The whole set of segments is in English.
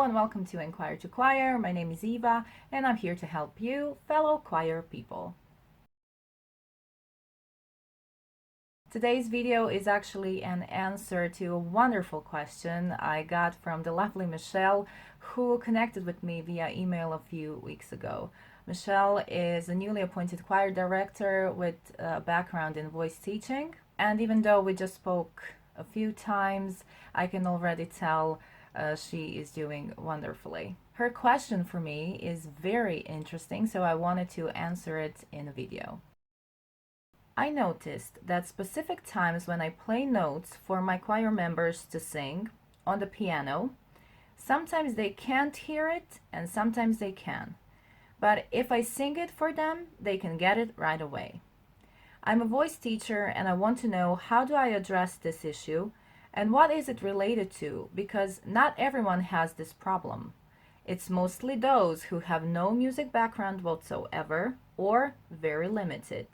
Hello and welcome to Enquire to Choir. My name is Eva and I'm here to help you, fellow choir people. Today's video is actually an answer to a wonderful question I got from the lovely Michele, who connected with me via email a few weeks ago. Michele is a newly appointed choir director with a background in voice teaching, and even though we just spoke a few times, I can already tell she is doing wonderfully. Her question for me is very interesting, so I wanted to answer it in a video. I noticed that specific times when I play notes for my choir members to sing on the piano, sometimes they can't hear it and sometimes they can. But if I sing it for them, they can get it right away. I'm a voice teacher and I want to know, how do I address this issue and what is it related to, because not everyone has this problem. It's mostly those who have no music background whatsoever or very limited.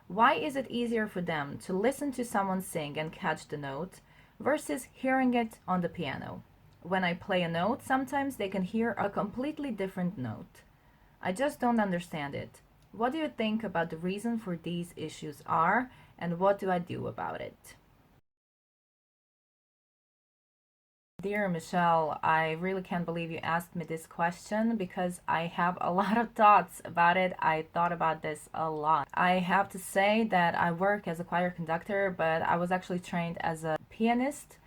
Why is it easier for them to listen to someone sing and catch the note versus hearing it on the piano? When I play a note, sometimes they can hear a completely different note. I just don't understand it. What do you think about the reason for these issues are, and what do I do about it? Dear Michele, I really can't believe you asked me this question because I have a lot of thoughts about it. I thought about this a lot. I have to say that I work as a choir conductor, but I was actually trained as a pianist,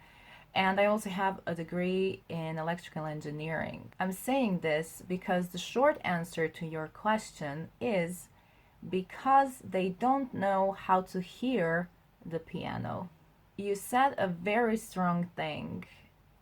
and I also have a degree in electrical engineering. I'm saying this because the short answer to your question is because they don't know how to hear the piano. You said a very strong thing.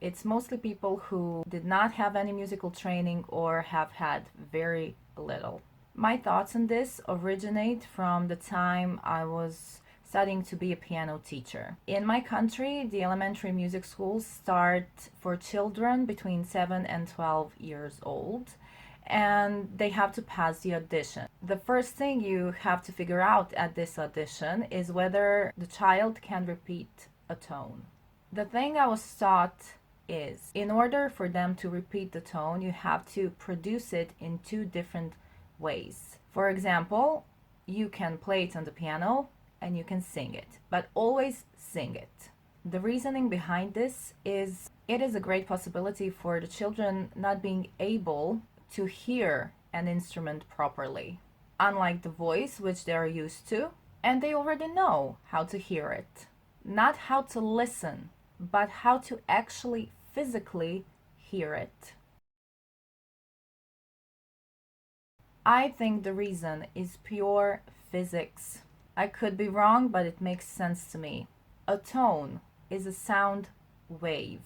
It's mostly people who did not have any musical training or have had very little. My thoughts on this originate from the time I was studying to be a piano teacher. In my country, the elementary music schools start for children between 7 and 12 years old, and they have to pass the audition. The first thing you have to figure out at this audition is whether the child can repeat a tone. The thing I was taught is, in order for them to repeat the tone, you have to produce it in two different ways. For example, you can play it on the piano and you can sing it, but always sing it. The reasoning behind this is it is a great possibility for the children not being able to hear an instrument properly, unlike the voice, which they are used to, and they already know how to hear it. Not how to listen, but how to actually physically hear it. I think the reason is pure physics. I could be wrong, but it makes sense to me. A tone is a sound wave.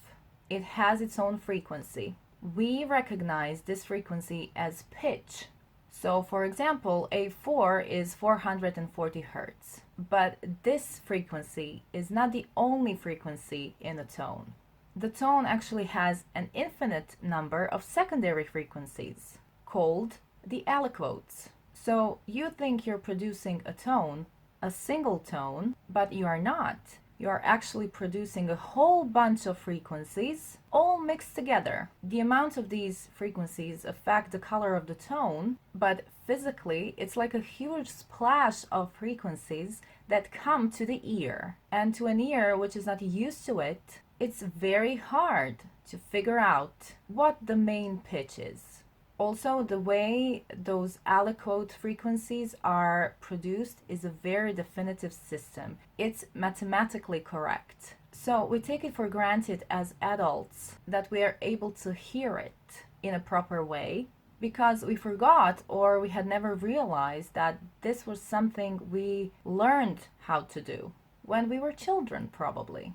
It has its own frequency. We recognize this frequency as pitch. So for example, A4 is 440 hertz. But this frequency is not the only frequency in a tone. The tone actually has an infinite number of secondary frequencies called the aliquots. So you think you're producing a tone, a single tone, but you are not. You are actually producing a whole bunch of frequencies all mixed together. The amount of these frequencies affect the color of the tone, but physically it's like a huge splash of frequencies that come to the ear. And to an ear which is not used to it, it's very hard to figure out what the main pitch is. Also, the way those aliquot frequencies are produced is a very definitive system. It's mathematically correct. So we take it for granted as adults that we are able to hear it in a proper way because we forgot or we had never realized that this was something we learned how to do when we were children, probably.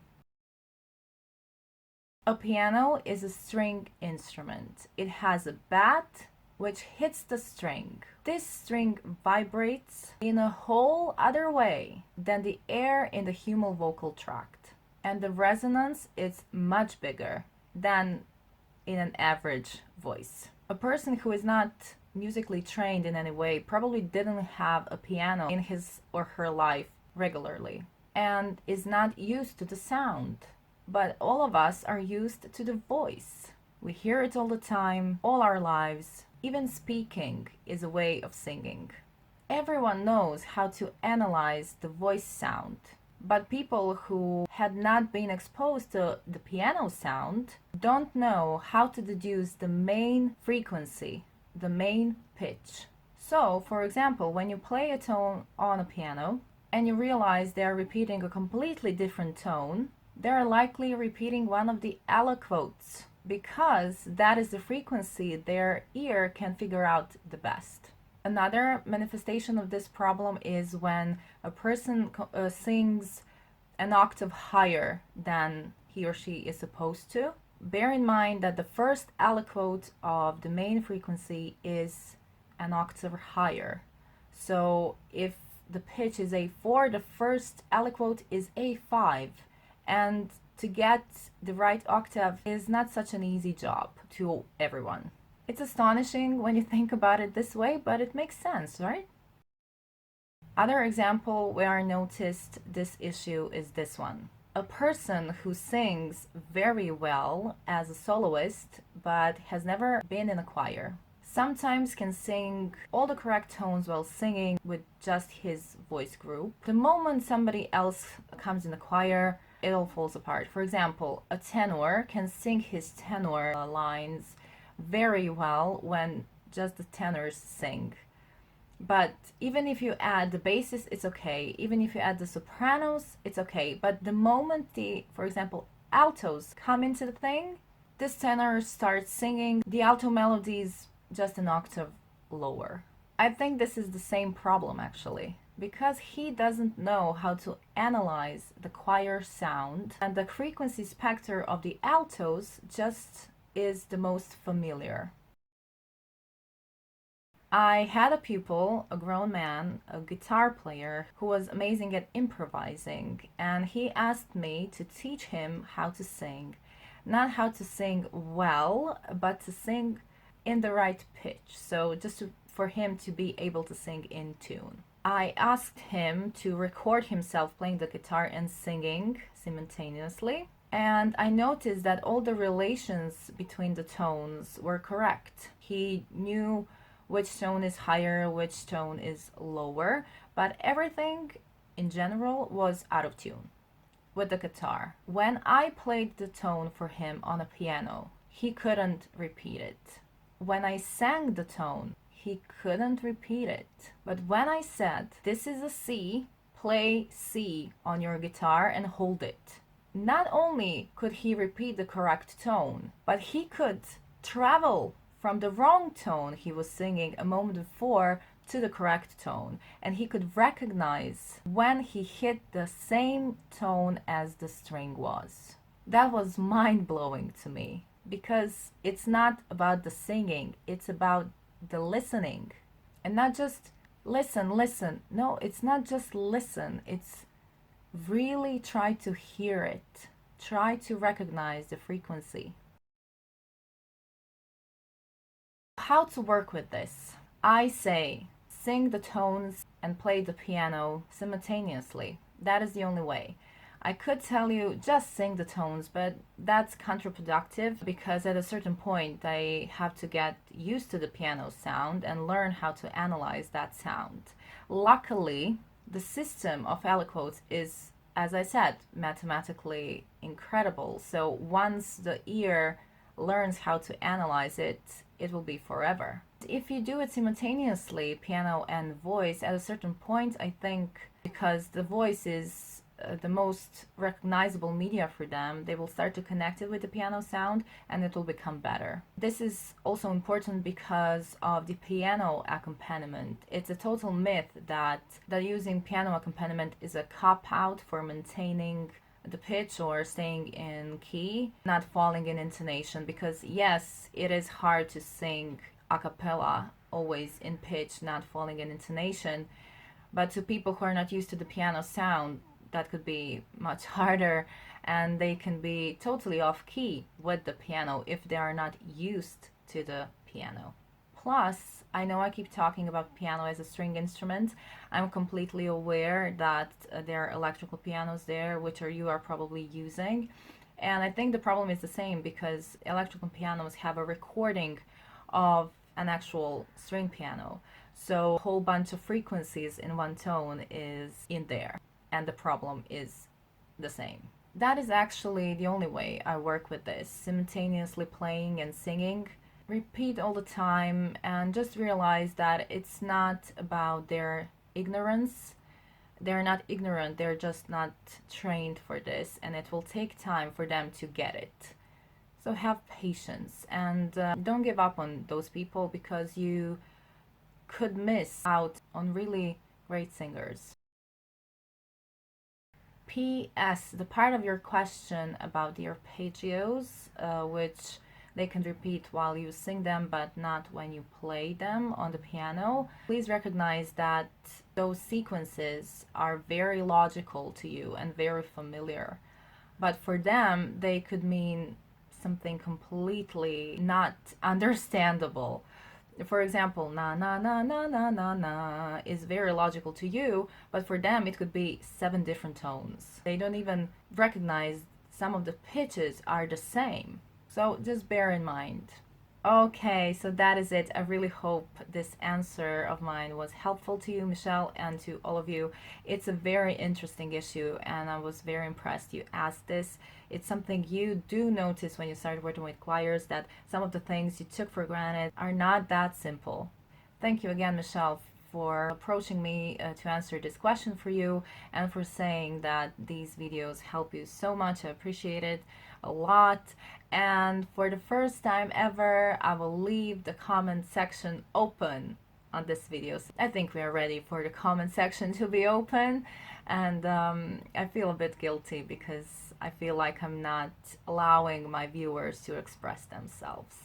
A piano is a string instrument. It has a bat which hits the string. This string vibrates in a whole other way than the air in the human vocal tract. And the resonance is much bigger than in an average voice. A person who is not musically trained in any way probably didn't have a piano in his or her life regularly and is not used to the sound. But all of us are used to the voice. We hear it all the time, all our lives. Even speaking is a way of singing. Everyone knows how to analyze the voice sound, but people who had not been exposed to the piano sound don't know how to deduce the main frequency, the main pitch. So, for example, when you play a tone on a piano and you realize they are repeating a completely different tone, they are likely repeating one of the aliquots because that is the frequency their ear can figure out the best. Another manifestation of this problem is when a person sings an octave higher than he or she is supposed to. Bear in mind that the first aliquot of the main frequency is an octave higher. So if the pitch is A4, the first aliquot is A5, and to get the right octave is not such an easy job to everyone. It's astonishing when you think about it this way, but it makes sense, right? Other example where I noticed this issue is this one. A person who sings very well as a soloist but has never been in a choir sometimes can sing all the correct tones while singing with just his voice group. The moment somebody else comes in the choir, it all falls apart. For example, a tenor can sing his tenor lines very well when just the tenors sing. But even if you add the basses, it's okay. Even if you add the sopranos, it's okay. But the moment for example, altos come into the thing, this tenor starts singing the alto melodies just an octave lower. I think this is the same problem actually, because he doesn't know how to analyze the choir sound, and the frequency spectrum of the altos just is the most familiar. I had a pupil, a grown man, a guitar player, who was amazing at improvising, and he asked me to teach him how to sing. Not how to sing well, but to sing in the right pitch, so just for him to be able to sing in tune. I asked him to record himself playing the guitar and singing simultaneously, and I noticed that all the relations between the tones were correct. He knew which tone is higher, which tone is lower, but everything in general was out of tune with the guitar. When I played the tone for him on a piano, he couldn't repeat it. When I sang the tone, he couldn't repeat it. But when I said, this is a C, play C on your guitar and hold it, not only could he repeat the correct tone, but he could travel from the wrong tone he was singing a moment before to the correct tone, and he could recognize when he hit the same tone as the string was. That was mind-blowing to me, because it's not about the singing, it's about the listening. And not just listen, listen. No, it's not just listen, it's really try to hear it. Try to recognize the frequency. How to work with this? I say sing the tones and play the piano simultaneously. That is the only way. I could tell you just sing the tones, but that's counterproductive because at a certain point I have to get used to the piano sound and learn how to analyze that sound. Luckily, the system of aliquots is, as I said, mathematically incredible. So once the ear learns how to analyze it, it will be forever. If you do it simultaneously, piano and voice, at a certain point, I think because the voice is the most recognizable media for them, they will start to connect it with the piano sound and it will become better. This is also important because of the piano accompaniment. It's a total myth that using piano accompaniment is a cop-out for maintaining the pitch or staying in key, not falling in intonation, because yes, it is hard to sing a cappella, always in pitch, not falling in intonation, but to people who are not used to the piano sound, that could be much harder, and they can be totally off key with the piano if they are not used to the piano. Plus, I know I keep talking about piano as a string instrument. I'm completely aware that there are electrical pianos there, which you are probably using. And I think the problem is the same because electrical pianos have a recording of an actual string piano. So a whole bunch of frequencies in one tone is in there, and the problem is the same. That is actually the only way I work with this, simultaneously playing and singing. Repeat all the time and just realize that it's not about their ignorance. They're not ignorant, they're just not trained for this, and it will take time for them to get it. So have patience and don't give up on those people because you could miss out on really great singers. P.S. The part of your question about the arpeggios, which they can repeat while you sing them but not when you play them on the piano. Please recognize that those sequences are very logical to you and very familiar. But for them, they could mean something completely not understandable. For example, na na na na na na na is very logical to you, but for them it could be 7 different tones. They don't even recognize some of the pitches are the same. So just bear in mind. Okay, so that is it. I really hope this answer of mine was helpful to you, Michelle, and to all of you. It's a very interesting issue, and I was very impressed you asked this. It's something you do notice when you start working with choirs, that some of the things you took for granted are not that simple. Thank you again, Michelle, for approaching me to answer this question for you and for saying that these videos help you so much. I appreciate it a lot. And for the first time ever, I will leave the comment section open on this video. So I think we are ready for the comment section to be open, and I feel a bit guilty because I feel like I'm not allowing my viewers to express themselves.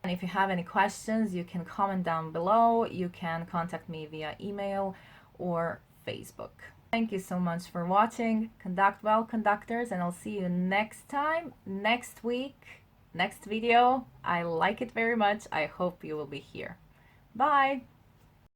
And if you have any questions, you can comment down below. You can contact me via email or Facebook. Thank you so much for watching. Conduct well, conductors, and I'll see you next time, next week, next video. I like it very much. I hope you will be here. Bye!